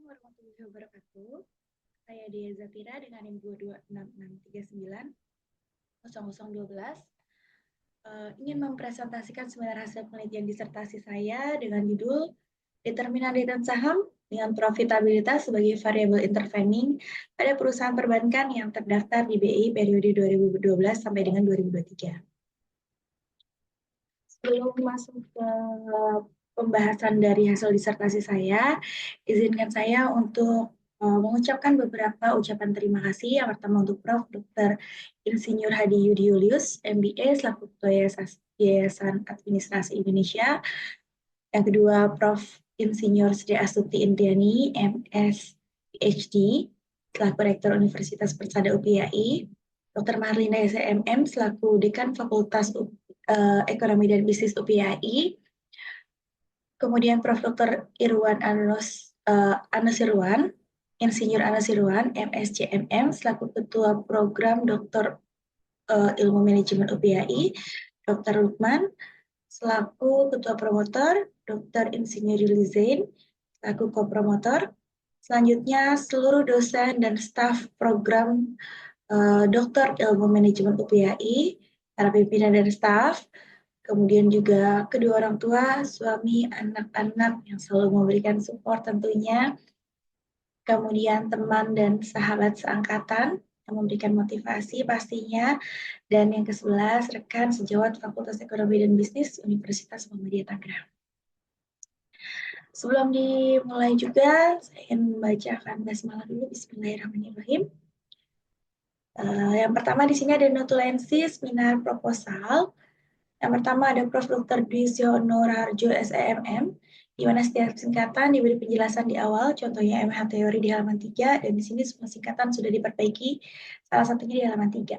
warahmatullahi wabarakatuh. Saya Dea Zafira dengan NIM 226639012. Ingin mempresentasikan seminar hasil penelitian disertasi saya dengan judul Determinan Return Saham dengan Profitabilitas sebagai Variable Intervening pada perusahaan perbankan yang terdaftar di BI periode 2012 sampai dengan 2023. Sebelum masuk ke pembahasan dari hasil disertasi saya, izinkan saya untuk mengucapkan beberapa ucapan terima kasih. Yang pertama untuk Prof. Dr. Insinyur Hadi Yudi Yulius, MBA, selaku Ketua Yayasan Administrasi Indonesia. Yang kedua, Prof. Insinyur Sri Astuti Indriani, MS, PhD, selaku Rektor Universitas Persada UPI. Dr. Marlina SMM, selaku Dekan Fakultas Ekonomi dan Bisnis UPI. Kemudian Prof. Dr. Irwan Anusirwan, Insinyur Anusirwan, MSCMM, selaku Ketua Program Dr. Ilmu Manajemen UPI. Dr. Lukman, selaku Ketua Promotor. Dr. Insinyur Yulizain, selaku Kopromotor. Selanjutnya, seluruh dosen dan staf program Dr. Ilmu Manajemen UPI, para pimpinan dan staf, kemudian juga kedua orang tua, suami, anak-anak yang selalu memberikan support tentunya, kemudian teman dan sahabat seangkatan yang memberikan motivasi pastinya, dan yang ke-11, rekan sejawat Fakultas Ekonomi dan Bisnis Universitas Muhammadiyah Tangerang. Sebelum dimulai juga, saya ingin membacakan basmalah dulu. Bismillahirrahmanirrahim. Yang pertama di sini ada notulensi seminar proposal. Yang pertama ada Prof. Dr. Dwi Siono Raharjo SEMM, di mana setiap singkatan diberi penjelasan di awal, contohnya MH teori di halaman 3, dan di sini semua singkatan sudah diperbaiki, salah satunya di halaman 3.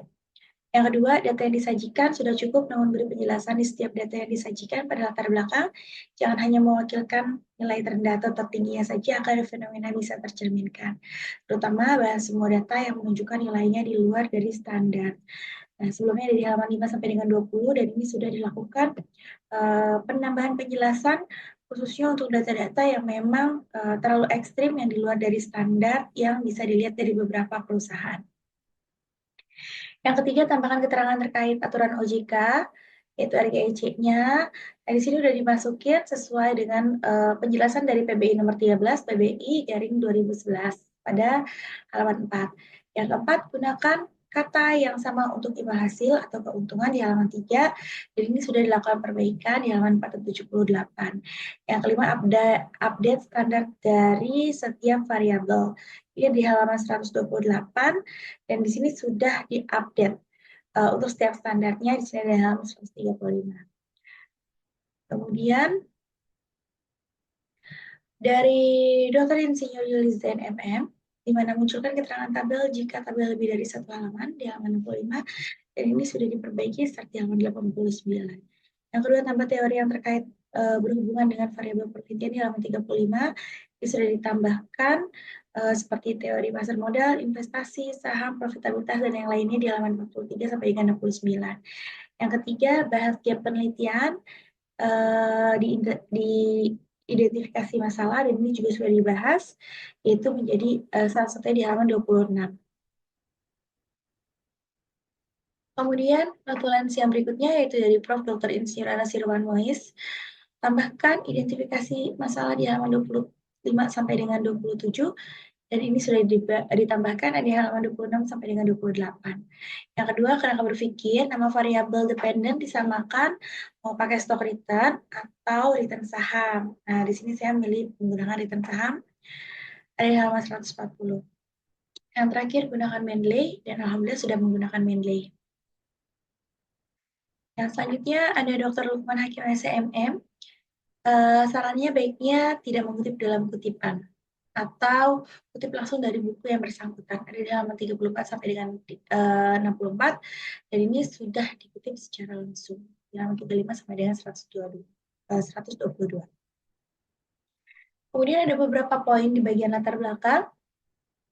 Yang kedua, data yang disajikan sudah cukup, namun beri penjelasan di setiap data yang disajikan pada latar belakang, jangan hanya mewakilkan nilai terendah atau tertingginya saja agar fenomena bisa tercerminkan, terutama bahas semua data yang menunjukkan nilainya di luar dari standar. Nah, sebelumnya dari halaman 5 sampai dengan 20, dan ini sudah dilakukan penambahan penjelasan khususnya untuk data-data yang memang terlalu ekstrim yang di luar dari standar yang bisa dilihat dari beberapa perusahaan. Yang ketiga, tambahkan keterangan terkait aturan OJK, yaitu RGEC-nya. Nah, di sini sudah dimasukin sesuai dengan penjelasan dari PBI nomor 13, PBI garing 2011 pada halaman 4. Yang keempat, gunakan kata yang sama untuk imbal hasil atau keuntungan di halaman 3, dan ini sudah dilakukan perbaikan di halaman 478. Yang kelima, update standar dari setiap variabel. Ini di halaman 128, dan di sini sudah diupdate untuk setiap standarnya di sini ada halaman 135. Kemudian dari Dr. Insinyur Yulizain MM, di mana munculkan keterangan tabel jika tabel lebih dari satu halaman di halaman 65, dan ini sudah diperbaiki start di halaman 89. Yang kedua, tambah teori yang terkait berhubungan dengan variabel perhentian di halaman 35, ini sudah ditambahkan seperti teori pasar modal, investasi, saham, profitabilitas, dan yang lainnya di halaman 43 sampai dengan 69. Yang ketiga, bahas gap penelitian di identifikasi masalah, dan ini juga sudah dibahas, yaitu menjadi salah satunya di halaman 26. Kemudian, notulensi yang berikutnya yaitu dari Prof. Dr. Insinyur Anusirwan Mois. Tambahkan identifikasi masalah di halaman 25 sampai dengan 27, dan ini sudah ditambahkan di halaman 26 sampai dengan 28. Yang kedua, kerangka berpikir, nama variabel dependent disamakan mau pakai stock return atau return saham. Nah, di sini saya milih menggunakan return saham, ada di halaman 140. Yang terakhir, gunakan Mendeley, dan alhamdulillah sudah menggunakan Mendeley. Yang selanjutnya ada Dr. Lukman Hakim SMM. Sarannya baiknya tidak mengutip dalam kutipan atau kutip langsung dari buku yang bersangkutan. Ada di halaman 34 sampai dengan 64, dan ini sudah dikutip secara langsung di halaman 35 sampai dengan 122. Kemudian ada beberapa poin di bagian latar belakang.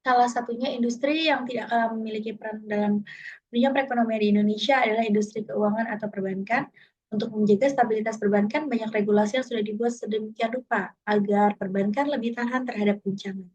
Salah satunya industri yang tidak kalah memiliki peran dalam dunia perekonomian di Indonesia adalah industri keuangan atau perbankan. Untuk menjaga stabilitas perbankan, banyak regulasi yang sudah dibuat sedemikian rupa agar perbankan lebih tahan terhadap guncangan.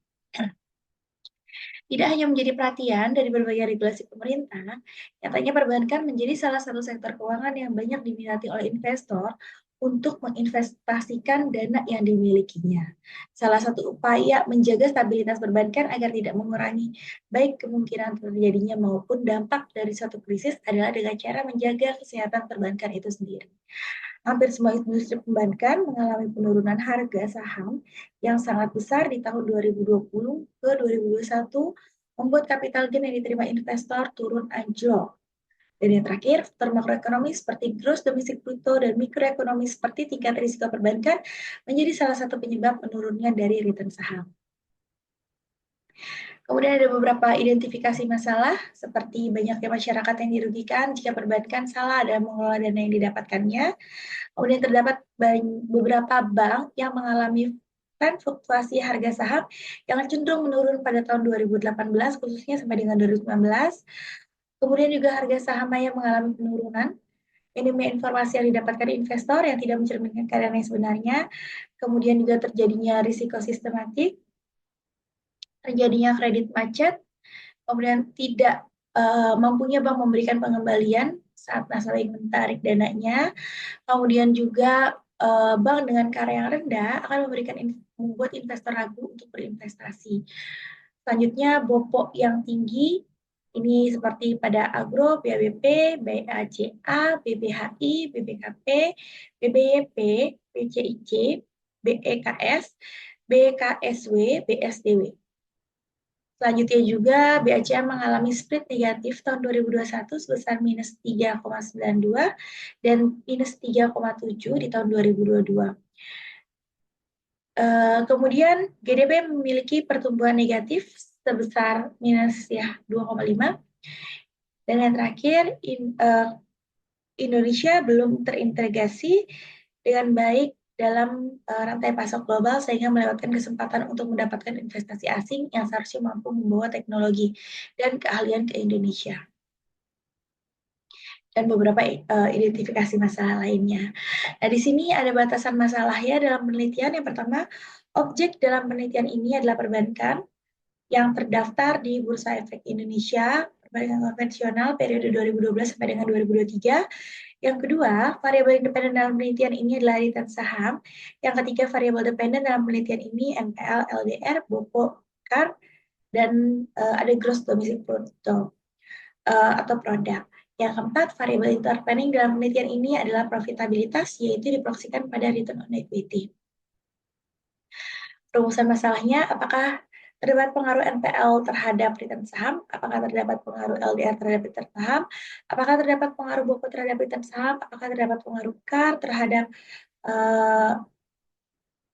Tidak hanya menjadi perhatian dari berbagai regulasi pemerintah, nyatanya perbankan menjadi salah satu sektor keuangan yang banyak diminati oleh investor untuk menginvestasikan dana yang dimilikinya. Salah satu upaya menjaga stabilitas perbankan agar tidak mengurangi baik kemungkinan terjadinya maupun dampak dari suatu krisis adalah dengan cara menjaga kesehatan perbankan itu sendiri. Hampir semua industri perbankan mengalami penurunan harga saham yang sangat besar di tahun 2020 ke 2021, membuat kapital gain yang diterima investor turun anjlok. Dan yang terakhir, faktor makroekonomi seperti gross domestic bruto dan mikroekonomi seperti tingkat risiko perbankan menjadi salah satu penyebab menurunnya dari return saham. Kemudian ada beberapa identifikasi masalah, seperti banyaknya masyarakat yang dirugikan jika perbankan salah dalam mengelola dana yang didapatkannya. Kemudian terdapat beberapa bank yang mengalami tren fluktuasi harga saham yang cenderung menurun pada tahun 2018, khususnya sampai dengan 2019. Kemudian juga harga saham maya mengalami penurunan. Minimnya informasi yang didapatkan investor yang tidak mencerminkan keadaan yang sebenarnya. Kemudian juga terjadinya risiko sistematik, terjadinya kredit macet, kemudian tidak mampunya bank memberikan pengembalian saat nasabah ingin menarik dananya. Kemudian juga bank dengan KAR yang rendah akan membuat investor ragu untuk berinvestasi. Selanjutnya, BOPO yang tinggi, ini seperti pada Agro, BABP, BACA, BBHI, BBKP, BBYP, BCIC, BEKS, BKSW, BSDW. Selanjutnya juga BACA mengalami split negatif tahun 2021 sebesar minus 3,92 dan minus 3,7 di tahun 2022. Kemudian GDP memiliki pertumbuhan negatif sebesar minus 2,5. Dan yang terakhir, Indonesia belum terintegrasi dengan baik dalam rantai pasok global sehingga melewatkan kesempatan untuk mendapatkan investasi asing yang seharusnya mampu membawa teknologi dan keahlian ke Indonesia. Dan beberapa identifikasi masalah lainnya. Nah, di sini ada batasan masalahnya dalam penelitian. Yang pertama, objek dalam penelitian ini adalah perbankan yang terdaftar di Bursa Efek Indonesia, perbankan konvensional periode 2012 sampai dengan 2023. Yang kedua, variabel independen dalam penelitian ini adalah return saham. Yang ketiga, variabel dependen dalam penelitian ini NPL, LDR, BOPO, CAR, dan ada gross domestic product atau produk. Yang keempat, variabel intervening dalam penelitian ini adalah profitabilitas, yaitu diproyeksikan pada return on equity. Rumusan masalahnya, apakah terdapat pengaruh NPL terhadap return saham? Apakah terdapat pengaruh LDR terhadap return saham? Apakah terdapat pengaruh BOPO terhadap return saham? Apakah terdapat pengaruh CAR terhadap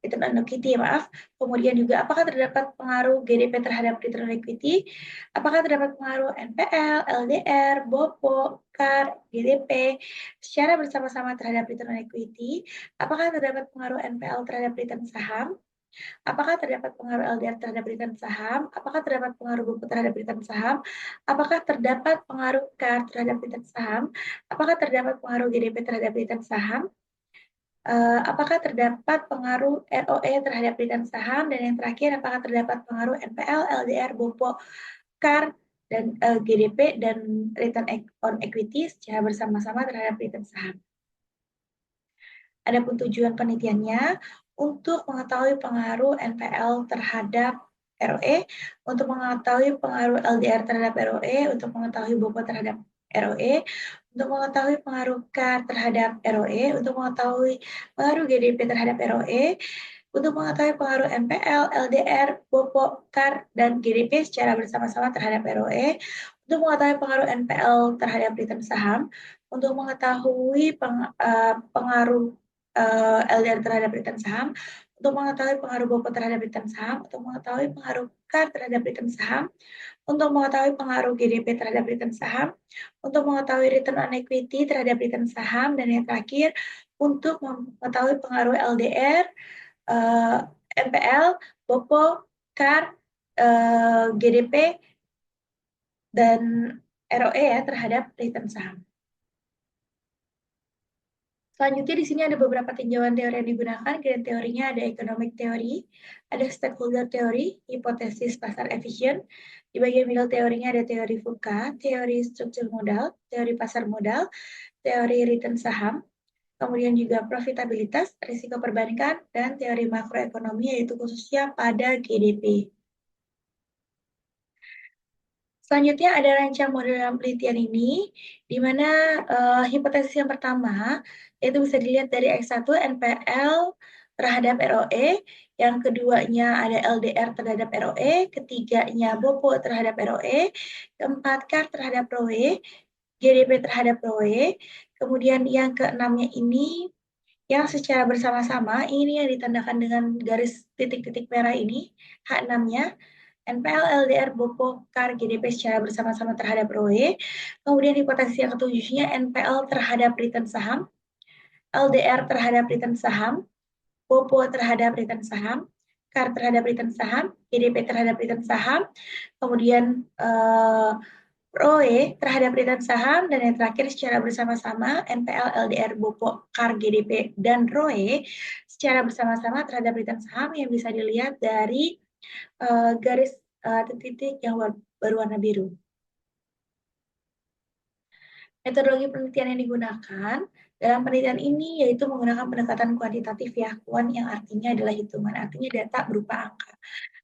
return on equity, maaf. Kemudian juga apakah terdapat pengaruh GDP terhadap return on equity? Apakah terdapat pengaruh NPL, LDR, BOPO, CAR, GDP secara bersama-sama terhadap return on equity? Apakah terdapat pengaruh NPL terhadap return saham? Apakah terdapat pengaruh LDR terhadap return saham? Apakah terdapat pengaruh BOPO terhadap return saham? Apakah terdapat pengaruh CAR terhadap return saham? Apakah terdapat pengaruh GDP terhadap return saham? Apakah terdapat pengaruh ROE terhadap return saham? Dan yang terakhir, apakah terdapat pengaruh NPL, LDR, BOPO, CAR, dan GDP dan return on equity secara bersama-sama terhadap return saham? Adapun tujuan penelitiannya untuk mengetahui pengaruh NPL terhadap ROE, untuk mengetahui pengaruh LDR terhadap ROE, untuk mengetahui BOPO terhadap ROE, untuk mengetahui pengaruh CAR terhadap ROE, untuk mengetahui pengaruh GDP terhadap ROE, untuk mengetahui pengaruh NPL, LDR, BOPO, CAR, dan GDP secara bersama-sama terhadap ROE, untuk mengetahui pengaruh NPL terhadap return saham, untuk mengetahui pengaruh LDR terhadap return saham, untuk mengetahui pengaruh BOPO terhadap return saham, untuk mengetahui pengaruh CAR terhadap return saham, untuk mengetahui pengaruh GDP terhadap return saham, untuk mengetahui return on equity terhadap return saham, dan yang terakhir, untuk mengetahui pengaruh LDR, NPL, BOPO, CAR, GDP, dan ROE ya terhadap return saham. Selanjutnya di sini ada beberapa tinjauan teori yang digunakan. Grand teorinya ada economic theory, ada stakeholder theory, hipotesis pasar efisien. Di bagian middle teorinya ada teori VUCA, teori struktur modal, teori pasar modal, teori return saham, kemudian juga profitabilitas, risiko perbankan, dan teori makroekonomi yaitu khususnya pada GDP. Selanjutnya ada rancang model dalam penelitian ini, di mana hipotesis yang pertama, yaitu bisa dilihat dari X1 NPL terhadap ROE, yang keduanya ada LDR terhadap ROE, ketiganya BOPO terhadap ROE, keempat CAR terhadap ROE, GDP terhadap ROE, kemudian yang keenamnya ini, yang secara bersama-sama, ini yang ditandakan dengan garis titik-titik merah ini, H6-nya, NPL, LDR, BOPO, CAR, GDP secara bersama-sama terhadap ROE. Kemudian hipotesis yang ketujuhnya NPL terhadap return saham, LDR terhadap return saham, BOPO terhadap return saham, CAR terhadap return saham, GDP terhadap return saham, kemudian ROE terhadap return saham, dan yang terakhir secara bersama-sama NPL, LDR, BOPO, CAR, GDP, dan ROE secara bersama-sama terhadap return saham yang bisa dilihat dari garis titik yang berwarna biru. Metodologi penelitian yang digunakan dalam penelitian ini yaitu menggunakan pendekatan kuantitatif ya, kuan yang artinya adalah hitungan, artinya data berupa angka.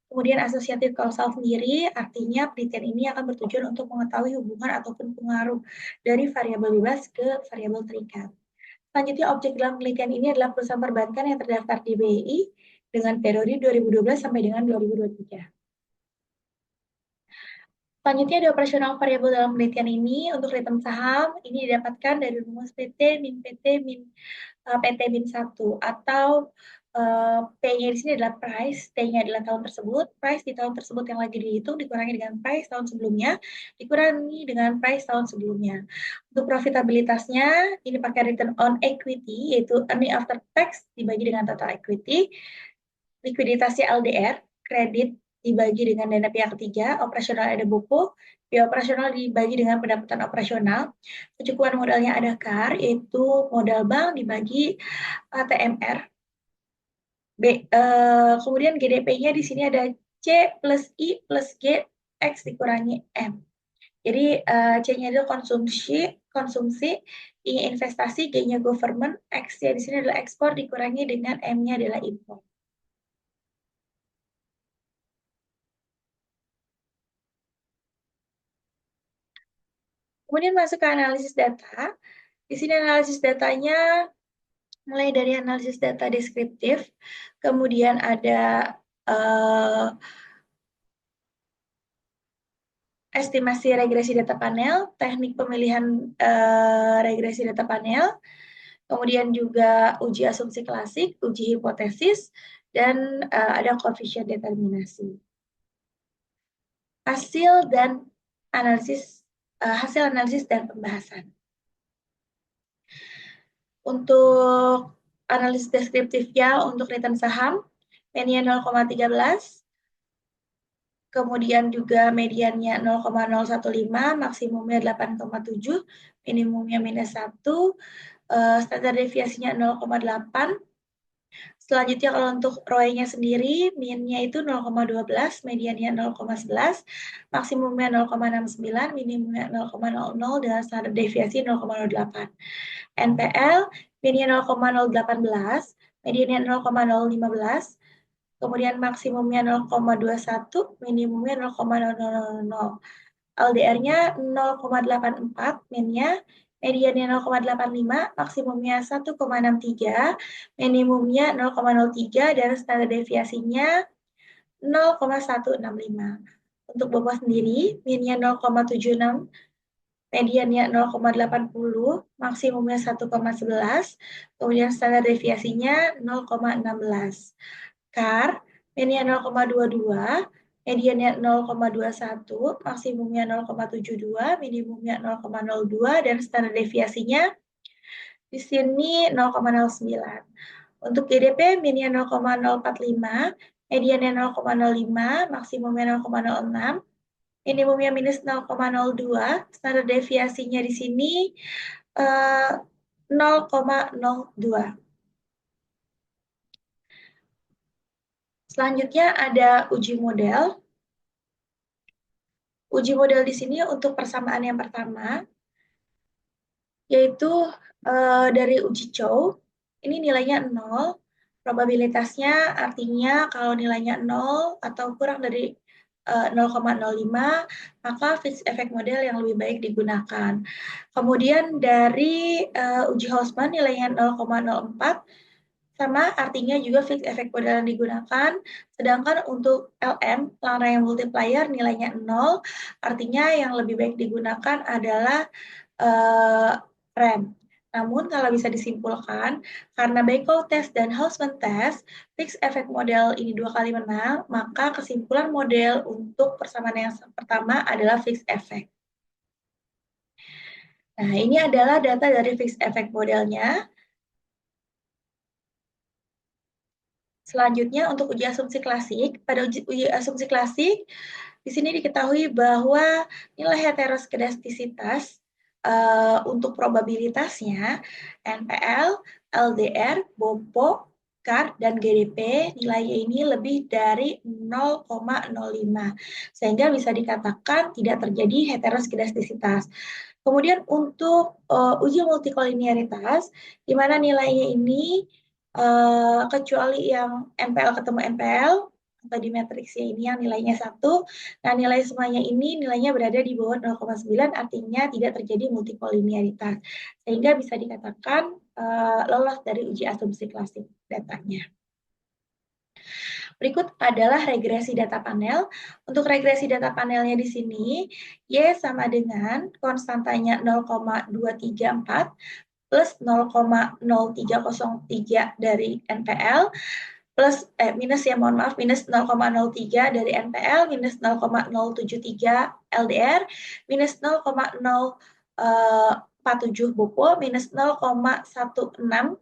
Kemudian asosiatif kausal sendiri artinya penelitian ini akan bertujuan untuk mengetahui hubungan ataupun pengaruh dari variabel bebas ke variabel terikat. Selanjutnya objek dalam penelitian ini adalah perusahaan perbankan yang terdaftar di BI dengan periode 2012 sampai dengan 2023. Selanjutnya ada operasional variabel dalam penelitian ini. Untuk return saham, ini didapatkan dari rumus PT min PT min PT min 1, atau P-nya di sini adalah price, T-nya adalah tahun tersebut, price di tahun tersebut yang lagi dihitung dikurangi dengan price tahun sebelumnya, dikurangi dengan price tahun sebelumnya. Untuk profitabilitasnya, ini pakai return on equity, yaitu earning after tax dibagi dengan total equity, likuiditasnya LDR, kredit dibagi dengan dana pihak ketiga, operasional ada BOPO, biaya operasional dibagi dengan pendapatan operasional, kecukupan modalnya ada CAR, yaitu modal bank dibagi TMR. Kemudian GDP-nya di sini ada C plus I plus G, X dikurangi M. Jadi C-nya adalah konsumsi, I-nya investasi, G-nya government, X-nya di sini adalah ekspor dikurangi dengan M-nya adalah impor. Kemudian masuk ke analisis data. Di sini analisis datanya mulai dari analisis data deskriptif, kemudian ada estimasi regresi data panel, teknik pemilihan regresi data panel, kemudian juga uji asumsi klasik, uji hipotesis, dan ada koefisien determinasi. Hasil analisis dan pembahasan. Untuk analisis deskriptifnya untuk return saham, median 0,13, kemudian juga mediannya 0,015, maksimumnya 8,7, minimumnya minus 1, standar deviasinya 0,8. Selanjutnya kalau untuk ROE-nya sendiri, min-nya itu 0,12, mediannya 0,11, maksimumnya 0,69, minimumnya 0,00, dengan standar deviasi 0,08. NPL, min-nya 0,018, mediannya 0,015, kemudian maksimumnya 0,21, minimumnya 0,00. LDR-nya 0,84, min-nya, mediannya 0,85, maksimumnya 1,63, minimumnya 0,03, dan standar deviasinya 0,165. Untuk BOPO sendiri, min-nya 0,76, mediannya 0,80, maksimumnya 1,11, kemudian standar deviasinya 0,16. CAR, min-nya 0,22, mediannya 0,21, maksimumnya 0,72, minimumnya 0,02, dan standar deviasinya di sini 0,09. Untuk GDP, min-nya 0,045, mediannya 0,05, maksimumnya 0,06, minimumnya minus 0,02, standar deviasinya di sini 0,02. Selanjutnya ada uji model. Uji model di sini untuk persamaan yang pertama, yaitu dari uji Chow. Ini nilainya 0. Probabilitasnya artinya kalau nilainya 0 atau kurang dari 0,05, maka fixed effect model yang lebih baik digunakan. Kemudian dari uji Houseman nilainya 0,04, sama artinya juga fixed effect model yang digunakan. Sedangkan untuk LM, long range multiplier, nilainya 0, artinya yang lebih baik digunakan adalah RAM. Namun kalau bisa disimpulkan, karena Bechdel test dan Houseman test, fixed effect model ini 2 kali menang, maka kesimpulan model untuk persamaan yang pertama adalah fixed effect. Nah, ini adalah data dari fixed effect modelnya. Selanjutnya untuk uji asumsi klasik, pada uji asumsi klasik di sini diketahui bahwa nilai heteroskedastisitas untuk probabilitasnya NPL, LDR, BOPO, CAR, dan GDP nilainya ini lebih dari 0,05 sehingga bisa dikatakan tidak terjadi heteroskedastisitas. Kemudian untuk uji multikoliniaritas, di mana nilainya ini kecuali yang NPL ketemu NPL atau di matriksnya ini yang nilainya 1, nah nilai semuanya ini nilainya berada di bawah 0,9, artinya tidak terjadi multikoliniaritas, sehingga bisa dikatakan lolos dari uji asumsi klasik datanya. Berikut adalah regresi data panel. Untuk regresi data panelnya di sini, Y sama dengan konstantanya 0,234 plus 0,0303 dari NPL, plus minus ya, mohon maaf, minus 0,03 dari NPL, minus 0,073 LDR, minus 0,047 BOPO, minus 0,16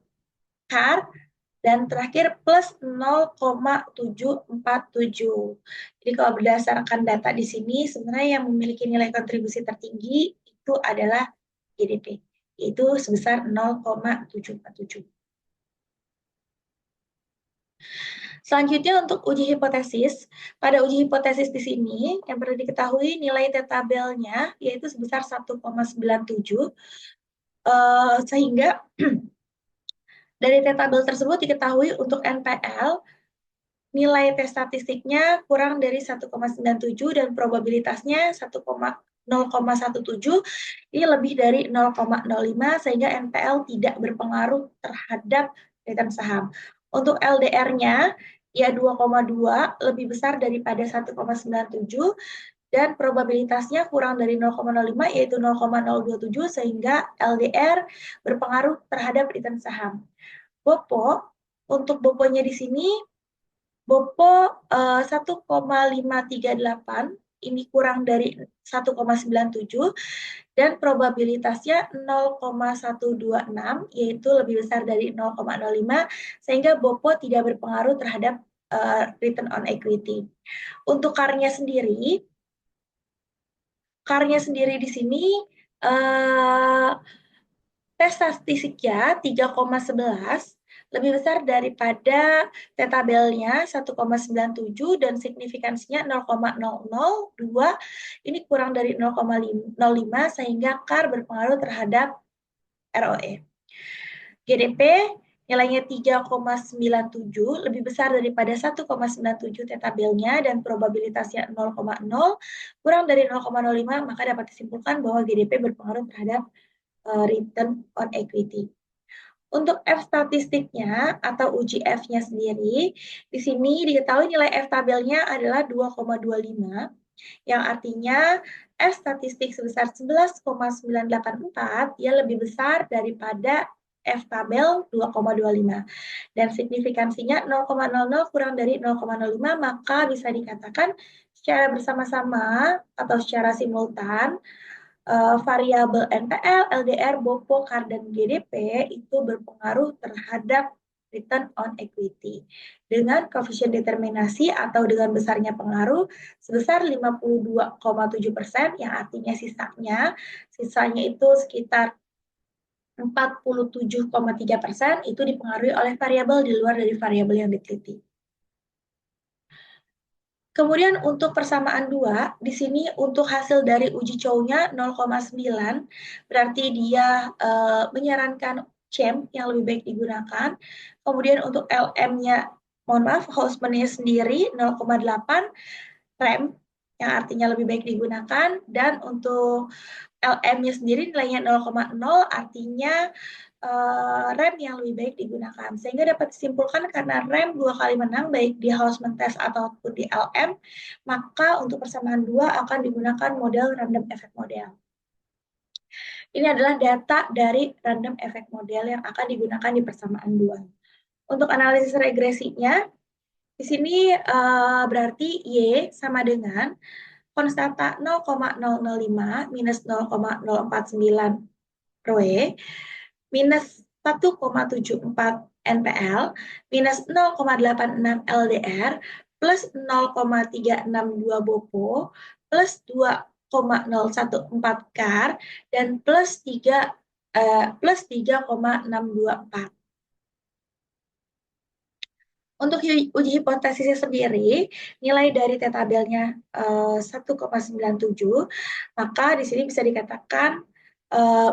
CAR, dan terakhir plus 0,747. Jadi kalau berdasarkan data di sini, sebenarnya yang memiliki nilai kontribusi tertinggi itu adalah GDP, yaitu sebesar 0,747. Selanjutnya untuk uji hipotesis, pada uji hipotesis di sini yang perlu diketahui nilai T-tabelnya yaitu sebesar 1,97, sehingga dari T-tabel tersebut diketahui untuk NPL nilai T statistiknya kurang dari 1,97 dan probabilitasnya 0,17, ini lebih dari 0,05 sehingga NPL tidak berpengaruh terhadap return saham. Untuk LDR-nya ya 2,2, lebih besar daripada 1,97 dan probabilitasnya kurang dari 0,05 yaitu 0,027 sehingga LDR berpengaruh terhadap return saham. BOPO, untuk BOPO-nya di sini BOPO 1,538, ini kurang dari 1,97 dan probabilitasnya 0,126 yaitu lebih besar dari 0,05 sehingga BOPO tidak berpengaruh terhadap return on equity. Untuk CAR-nya sendiri di sini tes statistiknya 3,11 lebih besar daripada T-tabelnya 1,97 dan signifikansinya 0,002, ini kurang dari 0,05 sehingga CAR berpengaruh terhadap ROE. GDP nilainya 3,97 lebih besar daripada 1,97 T-tabelnya dan probabilitasnya 0,0 kurang dari 0,05, maka dapat disimpulkan bahwa GDP berpengaruh terhadap return on equity. Untuk F statistiknya atau uji F-nya sendiri, di sini diketahui nilai F tabelnya adalah 2,25, yang artinya F statistik sebesar 11,984 ya lebih besar daripada F tabel 2,25. Dan signifikansinya 0,00 kurang dari 0,05, maka bisa dikatakan secara bersama-sama atau secara simultan variabel NPL, LDR, BOPO, CAR, dan GDP itu berpengaruh terhadap return on equity dengan koefisien determinasi atau dengan besarnya pengaruh sebesar 52,7%, yang artinya sisanya itu sekitar 47,3% itu dipengaruhi oleh variabel di luar dari variabel yang diteliti. Kemudian untuk persamaan 2, di sini untuk hasil dari uji Chow-nya 0,9, berarti dia menyarankan CHAM yang lebih baik digunakan. Kemudian untuk LM-nya, mohon maaf, Hausman-nya sendiri 0,8, RAM yang artinya lebih baik digunakan, dan untuk LM-nya sendiri nilainya 0,0, artinya rem yang lebih baik digunakan. Sehingga dapat disimpulkan karena rem 2 kali menang baik di Hausman test ataupun di LM, maka untuk persamaan 2 akan digunakan model random effect model. Ini adalah data dari random effect model yang akan digunakan di persamaan 2. Untuk analisis regresinya, di sini berarti Y sama dengan konstanta 0,005 minus 0,049 ROE minus 1,74 NPL minus 0,86 LDR plus 0,362 BOPO plus 2,014 KAR dan plus 3,624. Untuk uji hipotesisnya sendiri, nilai dari T-tabelnya 1,97, maka di sini bisa dikatakan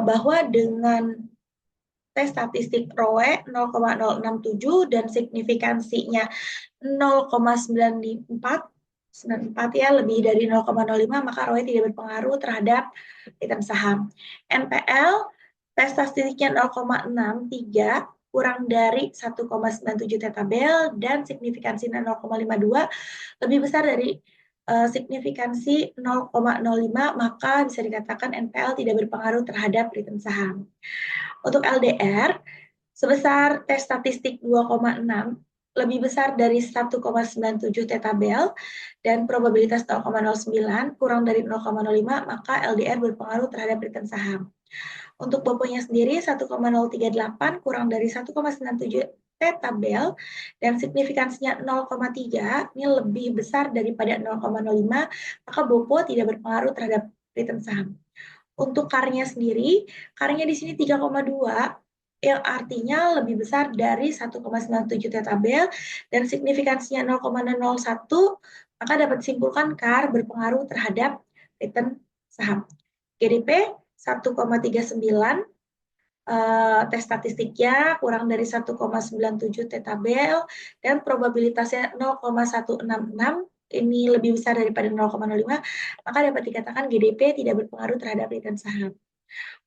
bahwa dengan tes statistik ROE 0,067 dan signifikansinya 0,94 ya, lebih dari 0,05, maka ROE tidak berpengaruh terhadap return saham. NPL tes statistiknya 0,63 kurang dari 1,97 T-tabel dan signifikansinya 0,52 lebih besar dari signifikansi 0,05, maka bisa dikatakan NPL tidak berpengaruh terhadap return saham. Untuk LDR, sebesar tes statistik 2,6 lebih besar dari 1,97 T-tabel dan probabilitas 0,09 kurang dari 0,05, maka LDR berpengaruh terhadap return saham. Untuk BOPO-nya sendiri 1,038 kurang dari 1,97 T-tabel dan signifikansinya 0,3, ini lebih besar daripada 0,05, maka BOPO tidak berpengaruh terhadap return saham. Untuk KAR-nya sendiri, KAR-nya di sini 3,2 yang artinya lebih besar dari 1,97 T-tabel dan signifikansinya 0,01, maka dapat disimpulkan KAR berpengaruh terhadap return saham. GDP 1,39, tes statistiknya kurang dari 1,97 T-tabel dan probabilitasnya 0,166, ini lebih besar daripada 0,05, maka dapat dikatakan GDP tidak berpengaruh terhadap return saham.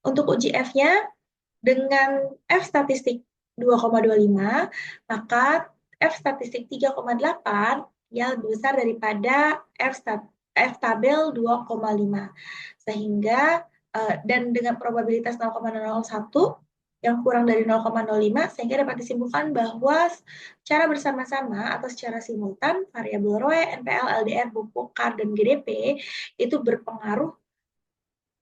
Untuk uji F-nya, dengan F statistik 2,25, maka F statistik 3,8 ya lebih besar daripada F tabel 2,5. Sehingga dan dengan probabilitas 0,01 yang kurang dari 0,05, sehingga dapat disimpulkan bahwa secara bersama-sama atau secara simultan variabel ROE, NPL, LDR, BOPO, KAR, dan GDP itu berpengaruh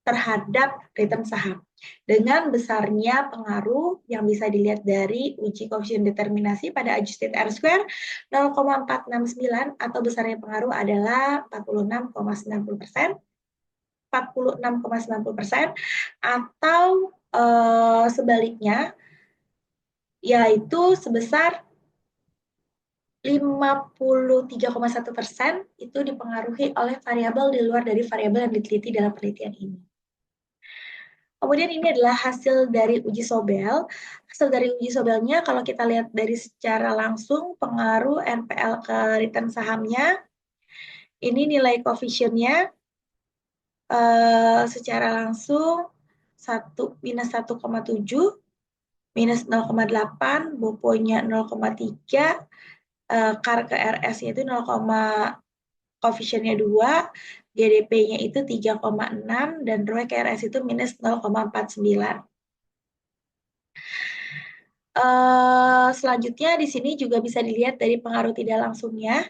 terhadap return saham. Dengan besarnya pengaruh yang bisa dilihat dari uji koefisien determinasi pada adjusted R-square 0,469 atau besarnya pengaruh adalah 46,90%, 46,90%, atau sebaliknya yaitu sebesar 53,1% itu dipengaruhi oleh variabel di luar dari variabel yang diteliti dalam penelitian ini. Kemudian ini adalah hasil dari uji Sobel. Hasil dari uji Sobelnya kalau kita lihat dari secara langsung pengaruh NPL ke return sahamnya, ini nilai koefisiennya secara langsung minus 1,7, minus 0,8, BOPO-nya 0,3, KAR ke RS-nya itu 0, koefisiennya 2, GDP-nya itu 3,6, dan ROE ke RS itu minus 0,49. Selanjutnya di sini juga bisa dilihat dari pengaruh tidak langsungnya.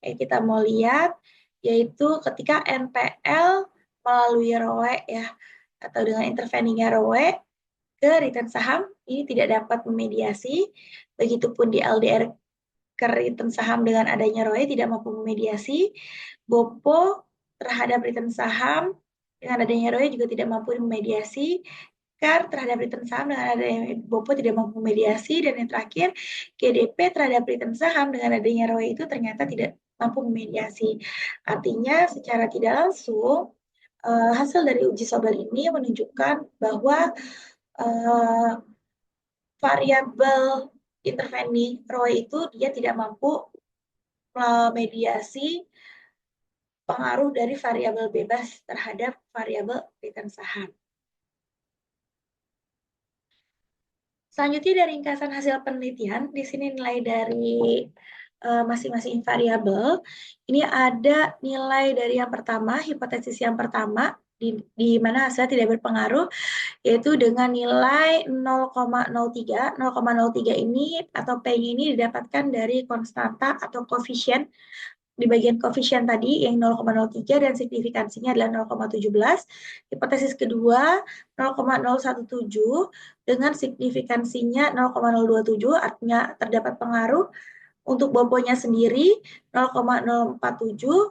Kita mau lihat yaitu ketika NPL melalui ROE ya atau dengan interveningnya ROE ke return saham ini tidak dapat memediasi. Begitupun di LDR ke return saham dengan adanya ROE tidak mampu memediasi. BOPO terhadap return saham dengan adanya ROE juga tidak mampu memediasi CAR terhadap return saham dengan adanya BOPO tidak mampu mediasi, dan yang terakhir GDP terhadap return saham dengan adanya ROE itu ternyata tidak mampu memediasi. Artinya secara tidak langsung hasil dari uji Sobel ini menunjukkan bahwa variabel interveni ROE itu dia tidak mampu memediasi pengaruh dari variabel bebas terhadap variabel return saham. Selanjutnya dari ringkasan hasil penelitian, di sini nilai dari masing-masing variabel. Ini ada nilai dari yang pertama, hipotesis yang pertama, di mana hasilnya tidak berpengaruh, yaitu dengan nilai 0,03. 0,03 ini atau P-nya ini didapatkan dari konstanta atau koefisien di bagian koefisien tadi yang 0,03 dan signifikansinya adalah 0,17. Hipotesis kedua 0,017 dengan signifikansinya 0,027, artinya terdapat pengaruh. Untuk BOPO-nya sendiri 0,047,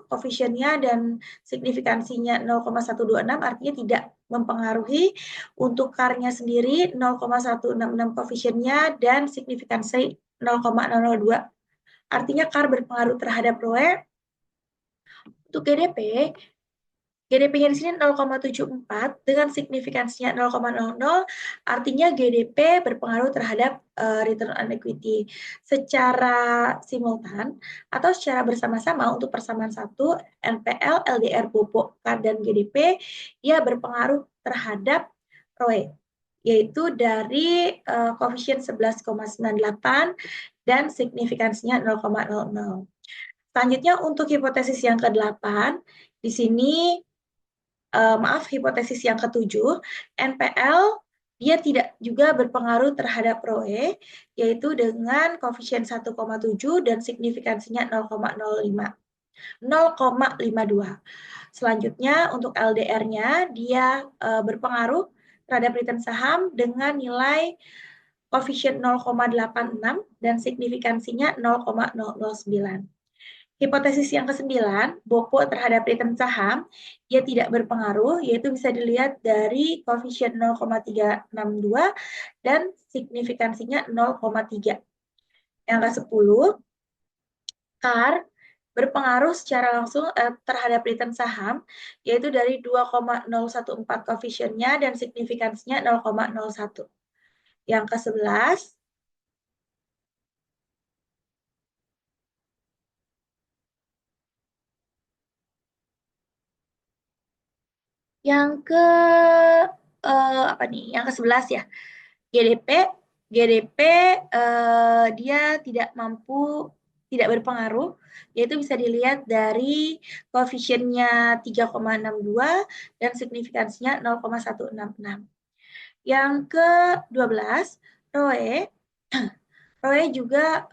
koefisiennya dan signifikansinya 0,126, artinya tidak mempengaruhi. Untuk CAR-nya sendiri 0,166 koefisiennya dan signifikansi 0,002. Artinya CAR berpengaruh terhadap ROE. Untuk GDP-nya di sini 0,74 dengan signifikansinya 0,00, artinya GDP berpengaruh terhadap return on equity. Secara simultan atau secara bersama-sama untuk persamaan satu, NPL, LDR, BOPO, CAR, dan GDP, ia berpengaruh terhadap ROE, yaitu dari koefisien 11,98 dan signifikansinya 0,00. Selanjutnya untuk hipotesis yang ke-8, di sini hipotesis yang ke-7, NPL dia tidak juga berpengaruh terhadap ROE, yaitu dengan koefisien 1,7 dan signifikansinya 0,05. 0,52. Selanjutnya untuk LDR-nya dia berpengaruh terhadap return saham dengan nilai koefisien 0,86 dan signifikansinya 0,009. Hipotesis yang ke-9, BOPO terhadap return saham, dia tidak berpengaruh, yaitu bisa dilihat dari koefisien 0,362 dan signifikansinya 0,3. Yang ke-10, CAR berpengaruh secara langsung terhadap return saham, yaitu dari 2,014 koefisiennya dan signifikansinya 0,01. Yang ke-11, yang ke apa nih? Yang ke-11 ya. GDP dia tidak berpengaruh, yaitu bisa dilihat dari koefisiennya 3,62 dan signifikansinya 0,166. Yang ke-12, ROE. ROE juga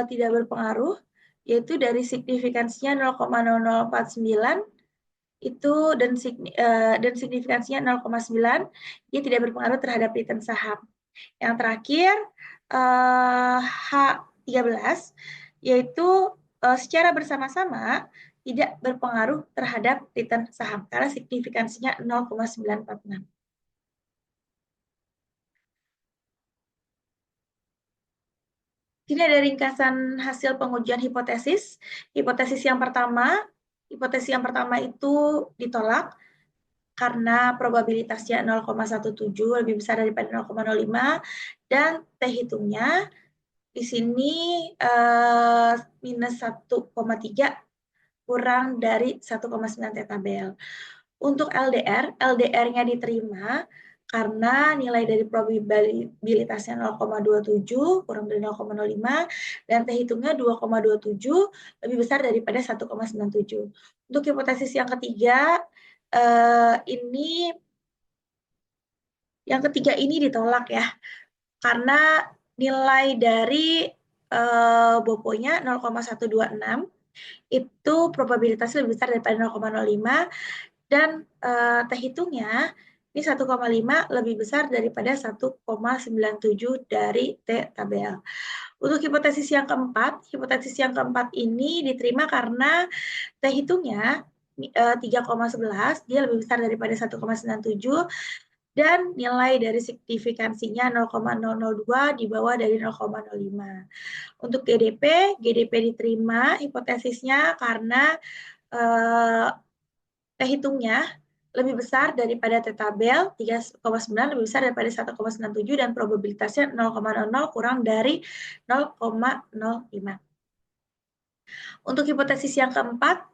tidak berpengaruh, yaitu dari signifikansinya 0,0049 itu dan signifikansinya 0,9, dia tidak berpengaruh terhadap return saham. Yang terakhir H13, yaitu secara bersama-sama tidak berpengaruh terhadap return saham karena signifikansinya 0,946. Ini ada ringkasan hasil pengujian hipotesis. Hipotesis yang pertama itu ditolak karena probabilitasnya 0,17 lebih besar daripada 0,05 dan T hitungnya di sini minus 1,3 kurang dari 1,9 T tabel. Untuk LDR-nya diterima karena nilai dari probabilitasnya 0,27 kurang dari 0,05 dan T hitungnya 2,27 lebih besar daripada 1,97. Untuk hipotesis yang ketiga, yang ketiga ini ditolak ya, karena nilai dari BOPO-nya 0,126 itu probabilitasnya lebih besar daripada 0,05 dan T hitungnya ini 1,5 lebih besar daripada 1,97 dari T tabel. Untuk hipotesis yang keempat ini diterima karena T hitungnya 3,11 dia lebih besar daripada 1,97 dan nilai dari signifikansinya 0,002 di bawah dari 0,05. Untuk GDP diterima hipotesisnya karena T hitungnya lebih besar daripada T tabel 3,9 lebih besar daripada 1,97 dan probabilitasnya 0,00 kurang dari 0,05. Untuk hipotesis yang keempat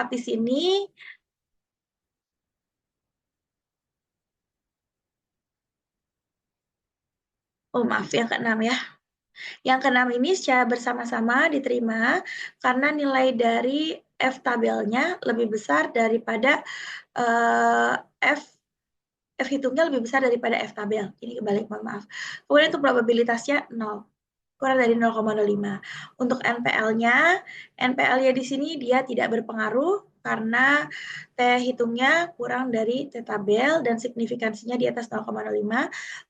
di sini maaf yang keenam ya. Yang keenam ini secara bersama-sama diterima karena nilai dari F tabelnya lebih besar daripada F hitungnya lebih besar daripada F tabel. Ini kebalik, mohon maaf. Kemudian untuk probabilitasnya 0, kurang dari 0,05. Untuk NPL-nya di sini dia tidak berpengaruh karena T hitungnya kurang dari T tabel dan signifikansinya di atas 0,05.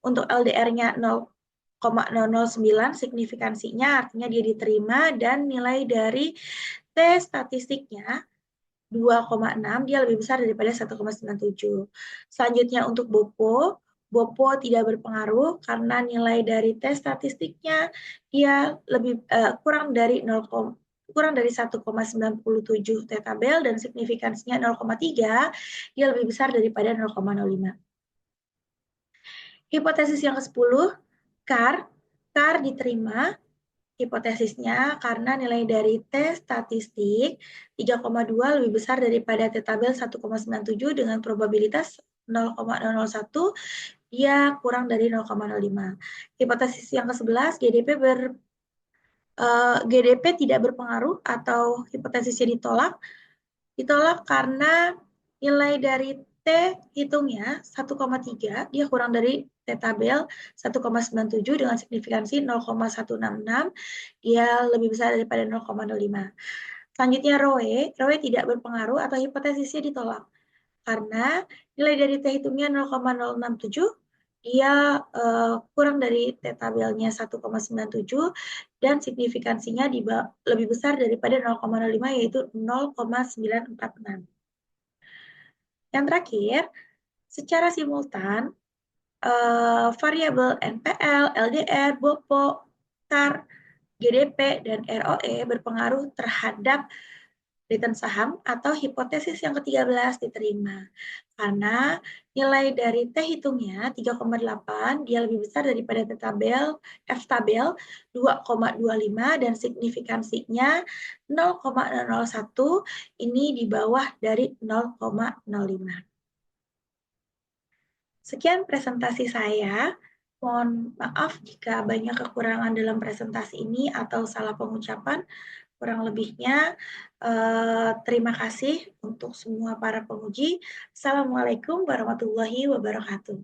Untuk LDR-nya 0,009, signifikansinya artinya dia diterima dan nilai dari T statistiknya 2,6 dia lebih besar daripada 1,97. Selanjutnya untuk BOPO tidak berpengaruh karena nilai dari tes statistiknya dia lebih kurang dari 1,97 T tabel dan signifikansinya 0,3 dia lebih besar daripada 0,05. Hipotesis yang ke-10, CAR diterima hipotesisnya karena nilai dari T statistik 3,2 lebih besar daripada T tabel 1,97 dengan probabilitas 0,001 dia kurang dari 0,05. Hipotesis yang ke-11 GDP tidak berpengaruh atau hipotesisnya ditolak karena nilai dari T hitungnya 1,3 dia kurang dari T tabel 1,97 dengan signifikansi 0,166 dia lebih besar daripada 0,05. Selanjutnya ROE tidak berpengaruh atau hipotesisnya ditolak karena nilai dari T hitungnya 0,067 dia kurang dari T tabelnya 1,97 dan signifikansinya lebih besar daripada 0,05 yaitu 0,946. Yang terakhir, secara simultan variabel NPL, LDR, BOPO, CAR, GDP, dan ROE berpengaruh terhadap return saham atau hipotesis yang ke-13 diterima. Karena nilai dari T hitungnya 3,8 dia lebih besar daripada F tabel 2,25 dan signifikansinya 0,001 ini di bawah dari 0,05. Sekian presentasi saya. Mohon maaf jika banyak kekurangan dalam presentasi ini atau salah pengucapan. Kurang lebihnya, terima kasih untuk semua para penguji. Assalamualaikum warahmatullahi wabarakatuh.